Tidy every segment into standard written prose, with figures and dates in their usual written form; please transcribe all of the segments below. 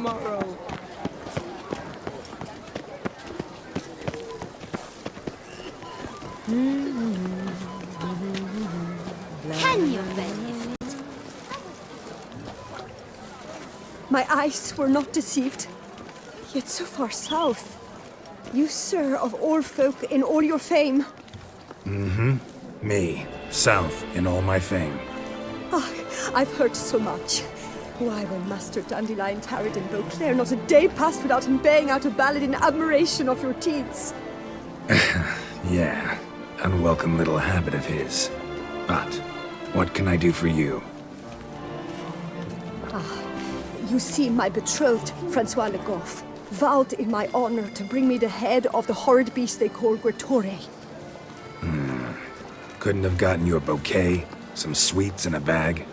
tomorrow. Can you believe it? My eyes were not deceived. Yet so far south. You, sir, of all folk in all your fame. Me, south in all my fame. Ah, I've heard so much. Why, when Master Dandelion tarried in Beauclair, not a day passed without him baying out a ballad in admiration of your deeds. Yeah, unwelcome little habit of his. But, what can I do for you? You see, my betrothed, Francois Le Goff, vowed in my honor to bring me the head of the horrid beast they call Gretore. Couldn't have gotten you a bouquet, some sweets in a bag?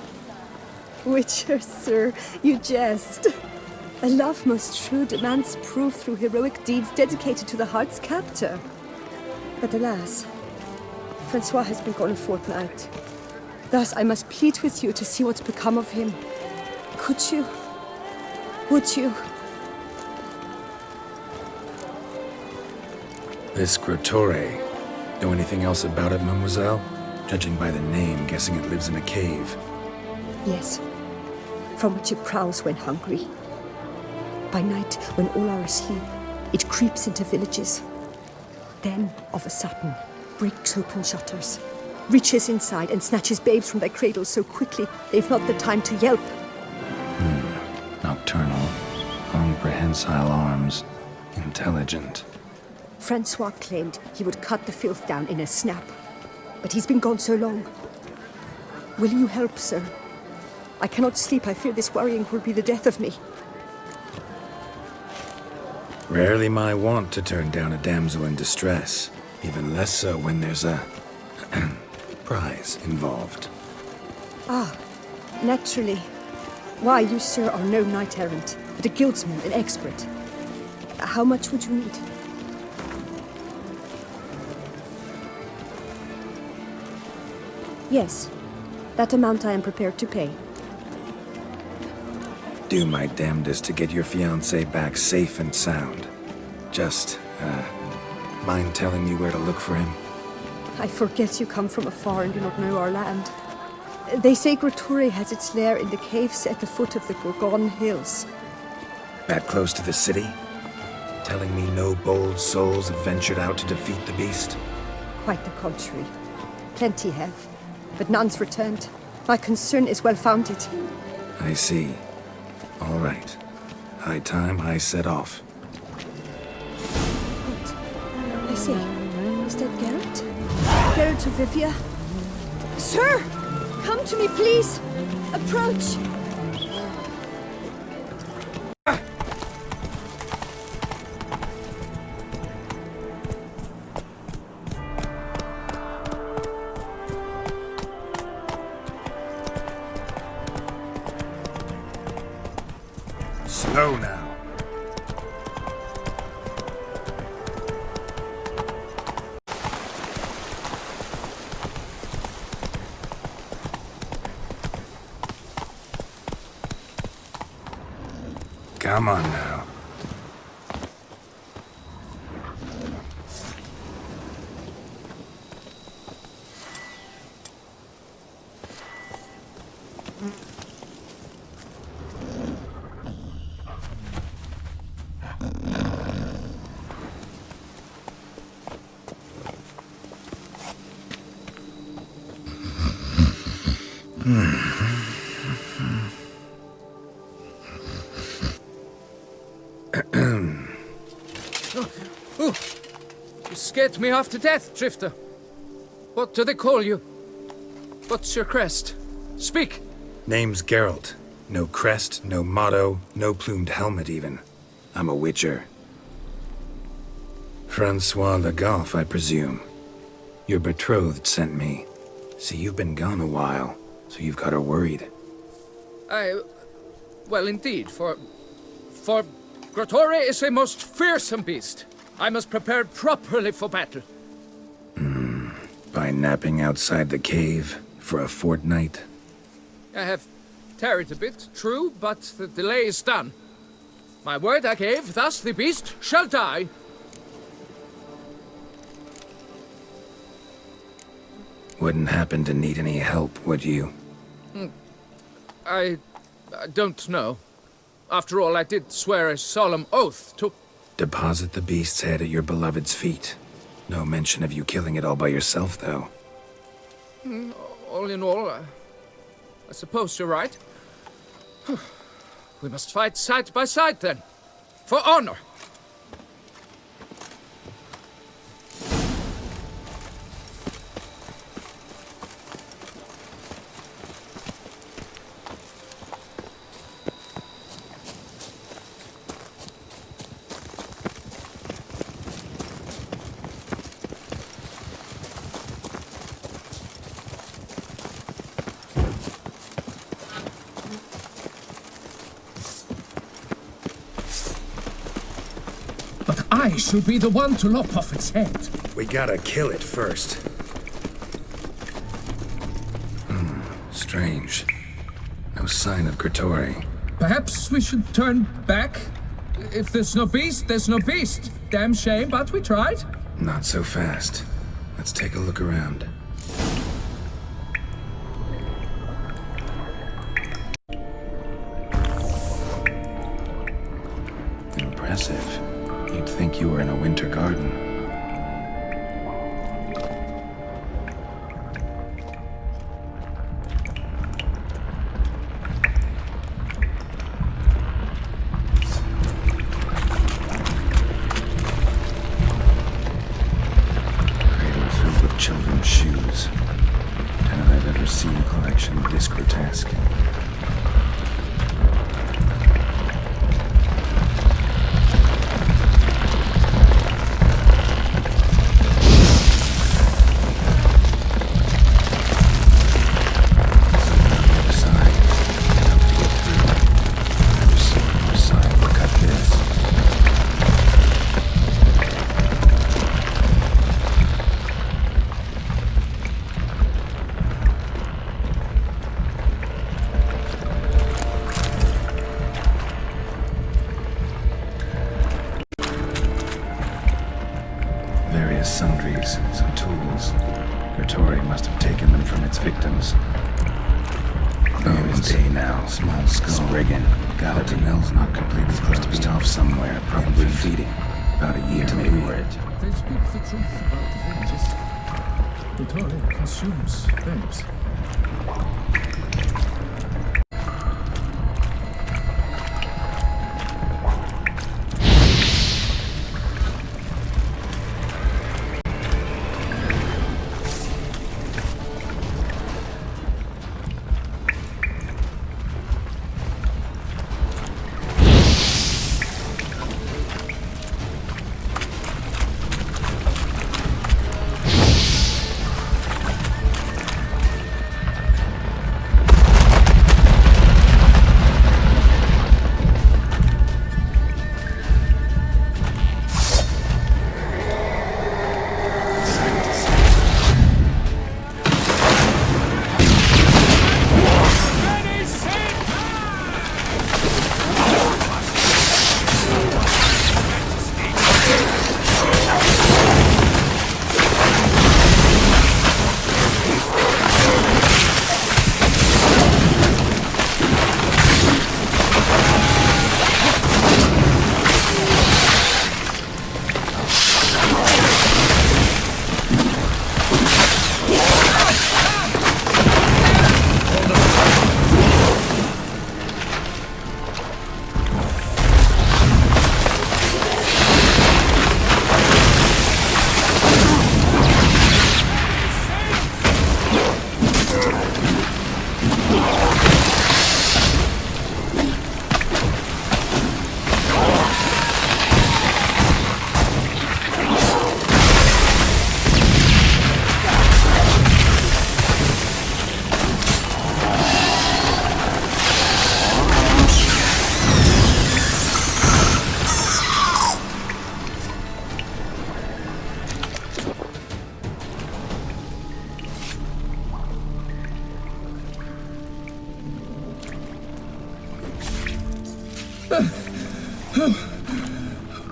Witcher, sir, you jest. A love most true demands proof through heroic deeds dedicated to the heart's captor. But alas, Francois has been gone a fortnight. Thus I must plead with you to see what's become of him. Could you? Would you? This Gretore. Know anything else about it, mademoiselle? Judging by the name, guessing it lives in a cave. Yes, from which it prowls when hungry. By night, when all are asleep, it creeps into villages. Then, of a sudden, breaks open shutters, reaches inside and snatches babes from their cradles so quickly they've not the time to yelp. Nocturnal, long prehensile arms, intelligent. Francois claimed he would cut the filth down in a snap. But he's been gone so long. Will you help, sir? I cannot sleep. I fear this worrying will be the death of me. Rarely my wont to turn down a damsel in distress. Even less so when there's a prize involved. Ah, naturally. Why, you, sir, are no knight-errant, but a guildsman, an expert. How much would you need? Yes, that amount I am prepared to pay. Do my damnedest to get your fiancé back safe and sound. Just, mind telling me where to look for him? I forget you come from afar and do not know our land. They say Gretore has its lair in the caves at the foot of the Gorgon Hills. That close to the city? Telling me no bold souls have ventured out to defeat the beast? Quite the contrary. Plenty have, but none's returned. My concern is well-founded. I see. All right. High time I set off. What? I see. Is that Geralt? Geralt of Rivia? Sir! Come to me, please! Approach! Slow now. Come on now. Ooh, you scared me half to death, Drifter. What do they call you? What's your crest? Speak! Name's Geralt. No crest, no motto, no plumed helmet even. I'm a witcher. Francois Le Goff, I presume. Your betrothed sent me. See, you've been gone a while, so you've got her worried. Well, indeed, for Gretore is a most fearsome beast. I must prepare properly for battle. By napping outside the cave for a fortnight? I have tarried a bit, true, but the delay is done. My word I gave, thus the beast shall die. Wouldn't happen to need any help, would you? I don't know. After all, I did swear a solemn oath to... Deposit the beast's head at your beloved's feet. No mention of you killing it all by yourself, though. All in all, I suppose you're right. We must fight side by side, then. For honor! But I should be the one to lop off its head. We gotta kill it first. Strange. No sign of Gretori. Perhaps we should turn back? If there's no beast, there's no beast. Damn shame, but we tried. Not so fast. Let's take a look around. Impressive. You'd think you were in a winter garden. Cradle filled with children's shoes. Doubt I've ever seen a collection this grotesque. Various sundries, some tools. Gretori must have taken them from its victims. Bones day now, small skull. Spriggan. Gotta be. Mill's not completely closed. To be off somewhere, probably feeding. About a year, maybe. They speak the truth about the villages. Gretori consumes babes.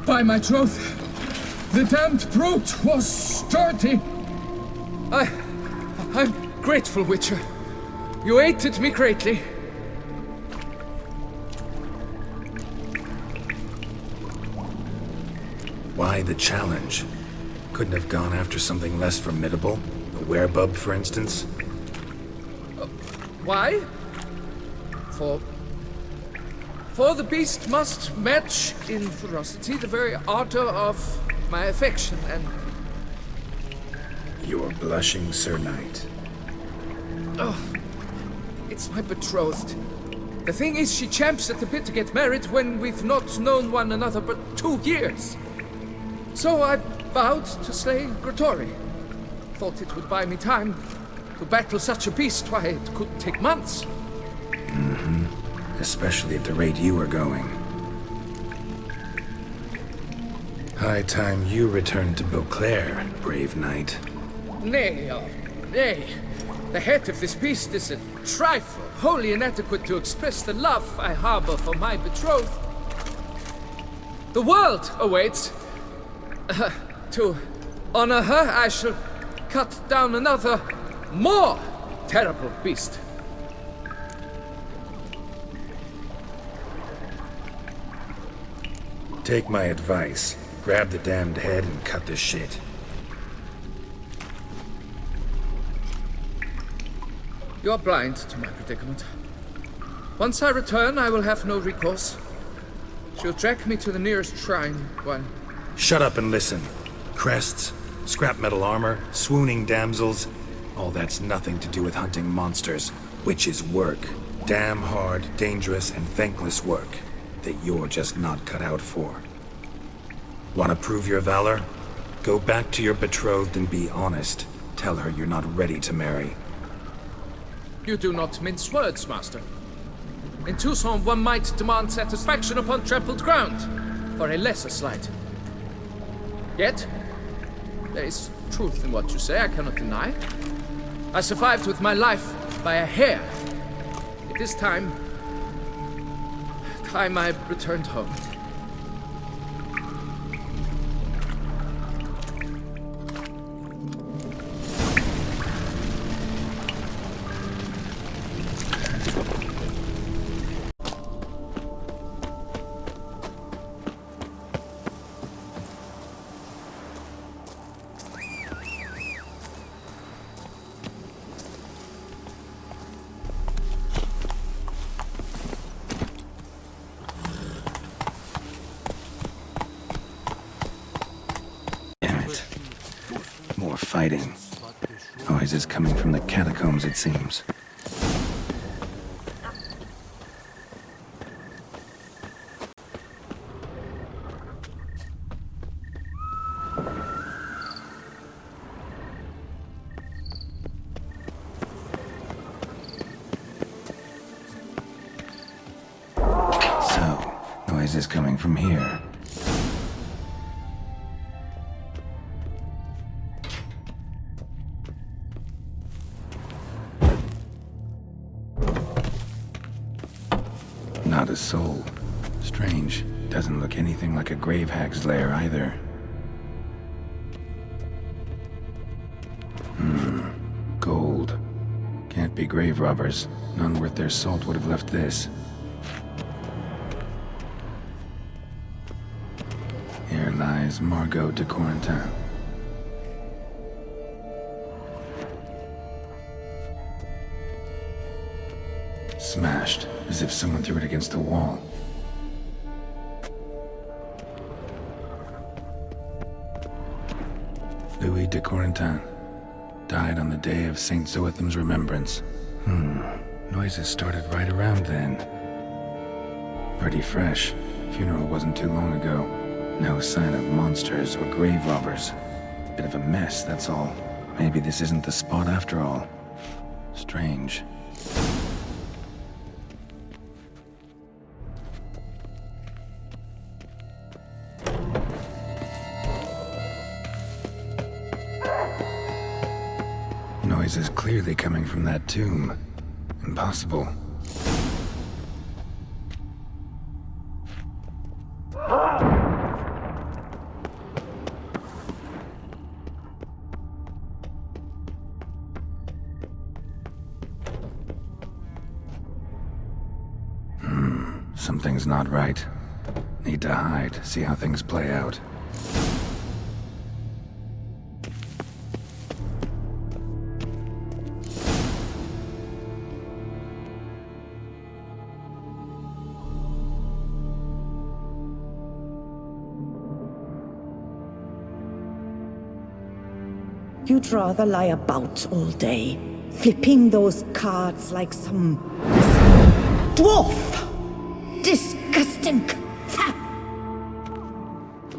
By my troth, the damned brute was sturdy. I'm grateful, Witcher. You aided me greatly. Why the challenge? Couldn't have gone after something less formidable? A werebub, for instance? Why? For the beast must match in ferocity the very ardor of my affection, and... You're blushing, Sir Knight. Oh, it's my betrothed. The thing is, she champs at the bit to get married when we've not known one another but 2 years. So I vowed to slay Grigori. Thought it would buy me time to battle such a beast. Why, it could take months. Especially at the rate you were going. High time you returned to Beauclair, brave knight. Nay, oh, nay. The head of this beast is a trifle, wholly inadequate to express the love I harbor for my betrothed. The world awaits. To honor her, I shall cut down another, more terrible beast. Take my advice. Grab the damned head and cut the shit. You're blind to my predicament. Once I return, I will have no recourse. She'll track me to the nearest shrine while... Shut up and listen. Crests, scrap metal armor, swooning damsels. All that's nothing to do with hunting monsters, which is work. Damn hard, dangerous, and thankless work that you're just not cut out for. Want to prove your valor? Go back to your betrothed and be honest. Tell her you're not ready to marry. You do not mince words, master. In Tucson, one might demand satisfaction upon trampled ground for a lesser slight. Yet, there is truth in what you say, I cannot deny. I survived with my life by a hair. It is time I returned home. More fighting. Noises coming from the catacombs, it seems. So, noises coming from here. Not a soul. Strange. Doesn't look anything like a grave hag's lair either. Gold. Can't be grave robbers. None worth their salt would have left this. Here lies Margot de Corentin. Smashed, as if someone threw it against the wall. Louis de Corentin died on the day of Saint Zoetham's remembrance. Noises started right around then. Pretty fresh. Funeral wasn't too long ago. No sign of monsters or grave robbers. Bit of a mess, that's all. Maybe this isn't the spot after all. Strange. Noise is clearly coming from that tomb. Impossible. Something's not right. Need to hide, see how things play out. You'd rather lie about all day, flipping those cards like some dwarf. Disgusting.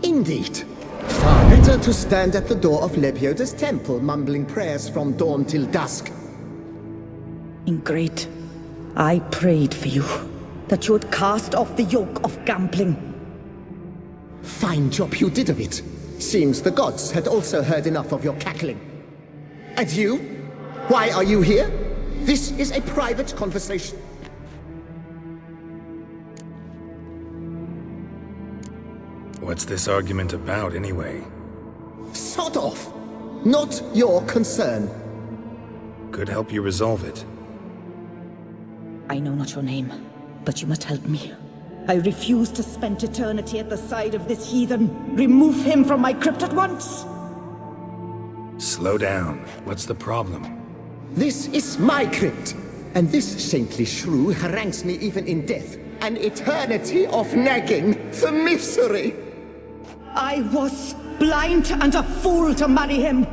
Indeed. Far better to stand at the door of Lebioda's temple, mumbling prayers from dawn till dusk. Ingrid, I prayed for you, that you would cast off the yoke of gambling. Fine job you did of it. Seems the gods had also heard enough of your cackling. And you? Why are you here? This is a private conversation. What's this argument about, anyway? Sod off! Not your concern. Could help you resolve it. I know not your name, but you must help me. I refuse to spend eternity at the side of this heathen. Remove him from my crypt at once! Slow down. What's the problem? This is my crypt, and this saintly shrew harangues me even in death. An eternity of nagging, the misery! I was blind and a fool to marry him.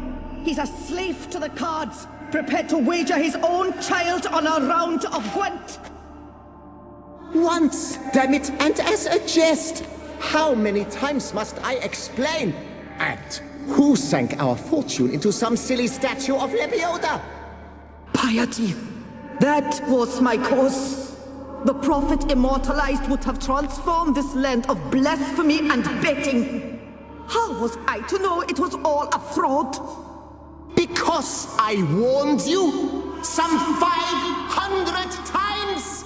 He's a slave to the cards, prepared to wager his own child on a round of Gwent. Once, damn it, and as a jest! How many times must I explain? And who sank our fortune into some silly statue of Lebioda? Piety. That was my cause. The prophet immortalized would have transformed this land of blasphemy and betting. How was I to know it was all a fraud? Because I warned you some 500 times!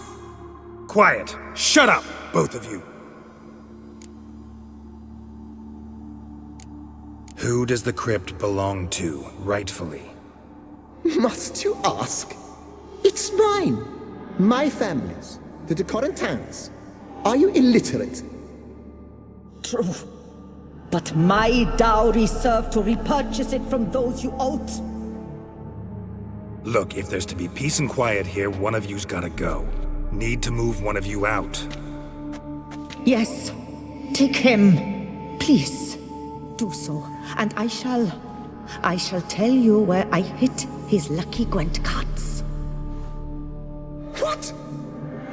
Quiet! Shut up, both of you! Who does the crypt belong to, rightfully? Must you ask? It's mine. My family's. The de Corentins. Are you illiterate? True. But my dowry served to repurchase it from those you owed. Look, if there's to be peace and quiet here, one of you's gotta go. Need to move one of you out. Yes. Take him. Please. Do so. And I shall tell you where I hid his lucky Gwent cards. What?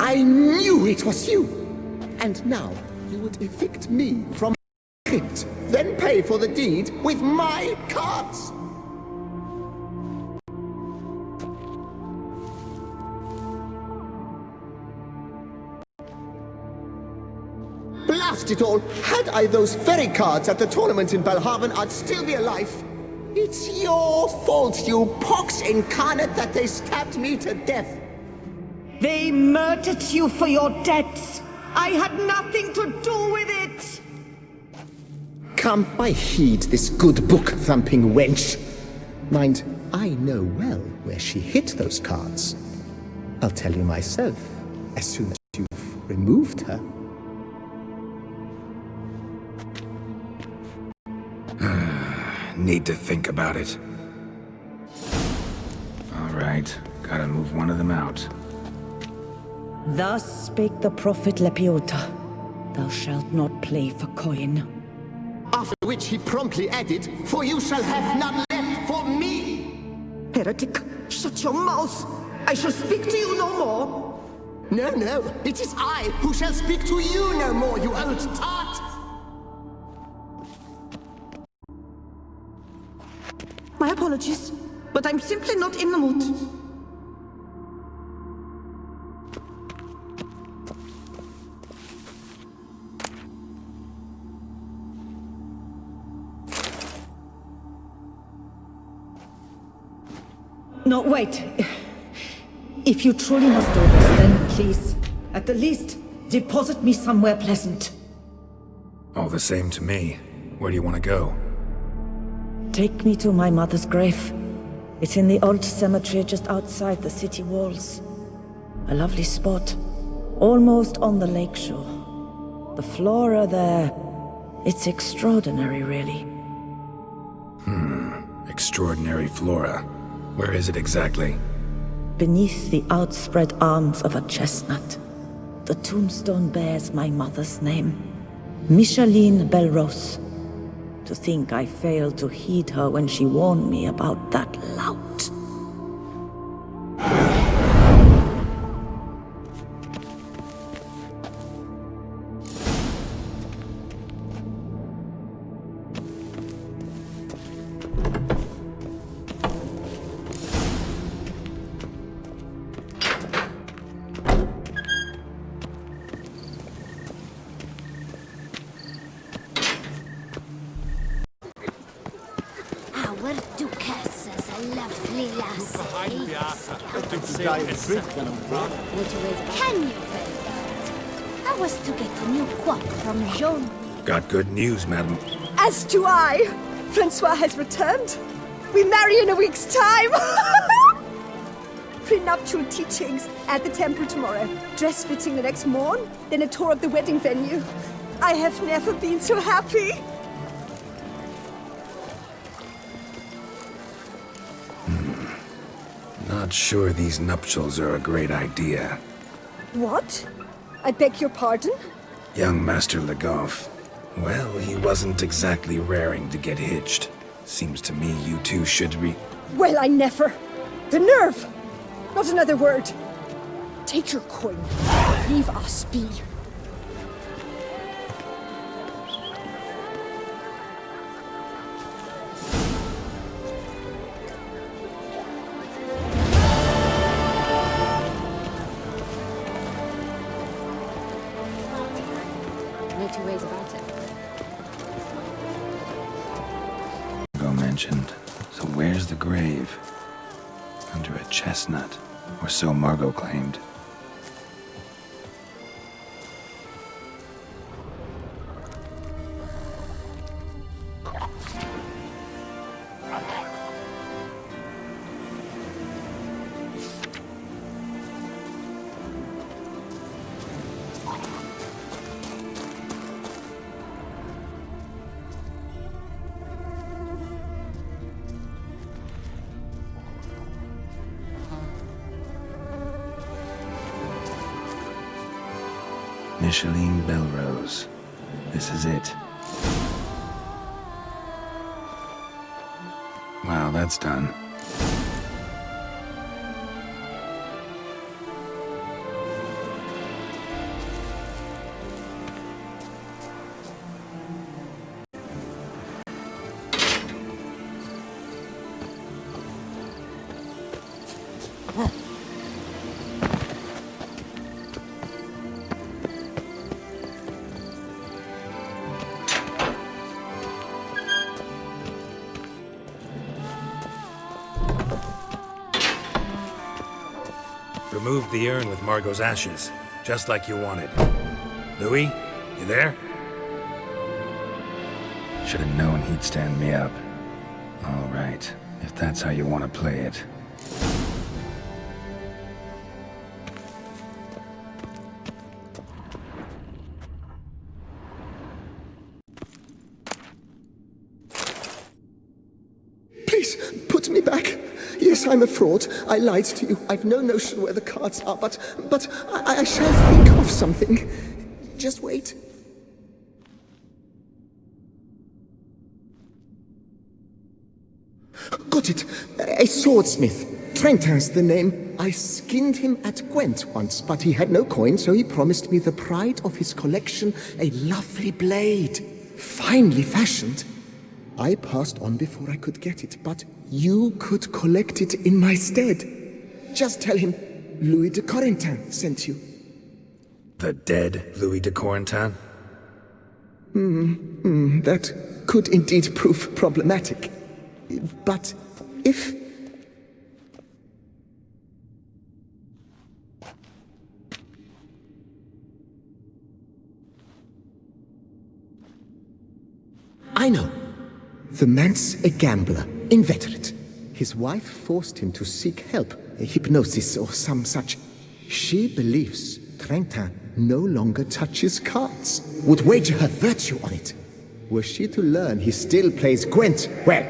I knew it was you! And now you would evict me from the crypt, then pay for the deed with my cards! Blast it all! Had I those very cards at the tournament in Belhaven, I'd still be alive! It's your fault, you pox incarnate, that they stabbed me to death! They murdered you for your debts. I had nothing to do with it. Come, I heed this good book-thumping wench. Mind, I know well where she hid those cards. I'll tell you myself, as soon as you've removed her. Need to think about it. All right, gotta move one of them out. Thus spake the prophet Lebioda. Thou shalt not play for coin. After which he promptly added, "For you shall have none left for me!" Heretic, shut your mouth. I shall speak to you no more. No, no, it is I who shall speak to you no more, you old tart! My apologies, but I'm simply not in the mood. No, wait. If you truly must do this, then please, at the least, deposit me somewhere pleasant. All the same to me. Where do you want to go? Take me to my mother's grave. It's in the old cemetery just outside the city walls. A lovely spot, almost on the lakeshore. The flora there, it's extraordinary, really. Extraordinary flora. Where is it exactly? Beneath the outspread arms of a chestnut, the tombstone bears my mother's name, Micheline Belrose. To think I failed to heed her when she warned me about that lout. Our Duchess is a lovely lassie. Can you believe it? I was to get a new coif from Jean. Got good news, madam. As do I! Francois has returned. We marry in a week's time! Prenuptial teachings at the temple tomorrow. Dress fitting the next morn, then a tour of the wedding venue. I have never been so happy. Not sure these nuptials are a great idea. What? I beg your pardon? Young Master Legoff. Well, he wasn't exactly raring to get hitched. Seems to me you two should Well, I never. The nerve! Not another word. Take your coin. Leave us be. No two ways about it. mentioned. So where's the grave? Under a chestnut, or so Margot claimed. Micheline Belrose. This is it. Wow, that's done. Removed the urn with Margot's ashes, just like you wanted. Louis, you there? Should have known he'd stand me up. All right, if that's how you want to play it. Please, put me back. Yes, I'm a fraud. I lied to you. I've no notion where the cards are, but I shall think of something. Just wait. Got it. A swordsmith. Trentin's the name. I skinned him at Gwent once, but he had no coin, so he promised me the pride of his collection, a lovely blade. Finely fashioned. I passed on before I could get it, but you could collect it in my stead. Just tell him Louis de Corentin sent you. The dead Louis de Corentin? That could indeed prove problematic. But if... I know. The man's a gambler, inveterate. His wife forced him to seek help, hypnosis or some such. She believes Trentin no longer touches cards, would wager her virtue on it. Were she to learn he still plays Gwent, well,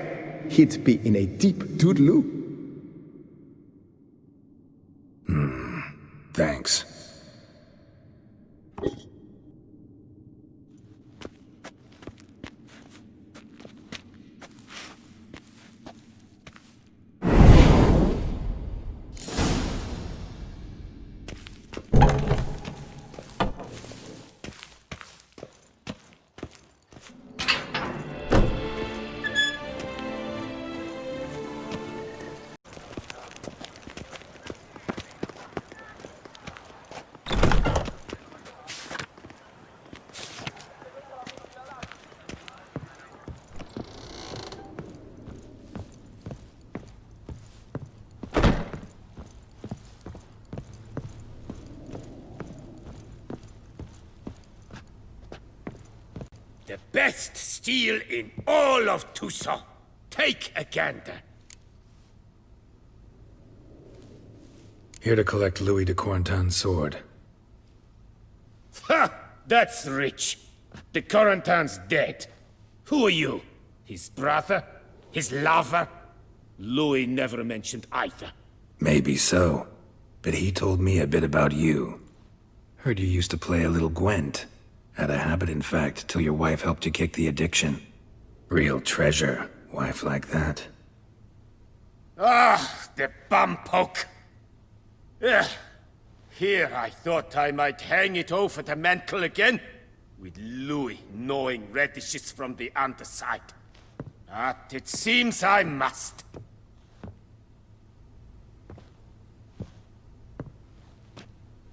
he'd be in a deep doodaloo. Thanks. The best steel in all of Toussaint. Take a gander. Here to collect Louis de Corentin's sword. Ha! That's rich. De Corentin's dead. Who are you? His brother? His lover? Louis never mentioned either. Maybe so, but he told me a bit about you. Heard you used to play a little Gwent. Had a habit, in fact, till your wife helped you kick the addiction. Real treasure, wife like that. Ah, the bumpoke. Here I thought I might hang it over the mantle again, with Louis gnawing radishes from the underside. But it seems I must.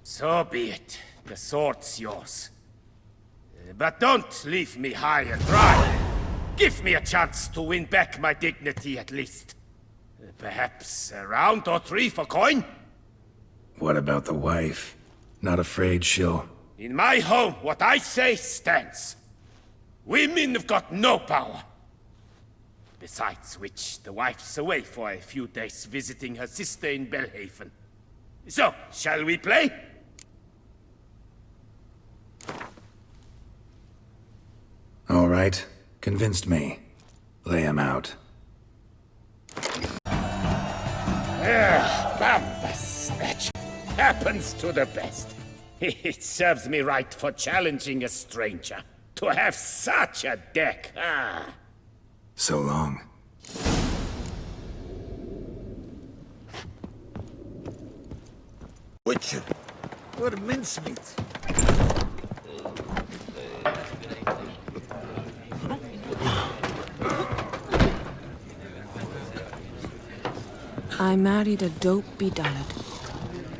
So be it. The sword's yours. But don't leave me high and dry. Give me a chance to win back my dignity at least. Perhaps a round or three for coin? What about the wife? Not afraid she'll... In my home, what I say stands. Women have got no power. Besides which, the wife's away for a few days visiting her sister in Belhaven. So, shall we play? All right, convinced me. Lay him out. Bamba snatch. Happens to the best. It serves me right for challenging a stranger. To have such a deck, So long. Butcher, or mincemeat. I married a dopey dullard.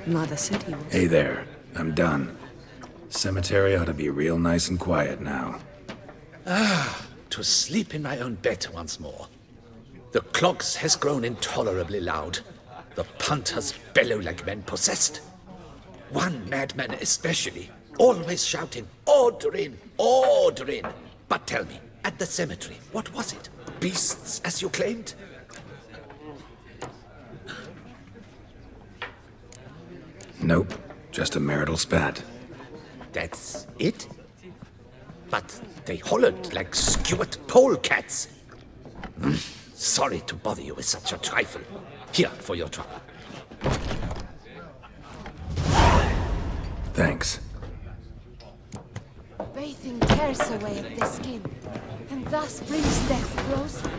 Mother said he was. Hey there, I'm done. Cemetery ought to be real nice and quiet now. To sleep in my own bed once more. The clogs has grown intolerably loud. The punters bellow like men possessed. One madman especially, always shouting, "Order in! Order in!" But tell me, at the cemetery, what was it? Beasts, as you claimed? Nope, just a marital spat. That's it? But they hollered like skewered polecats. Sorry to bother you with such a trifle. Here for your trouble. Thanks. Bathing tears away at the skin, and thus brings death closer.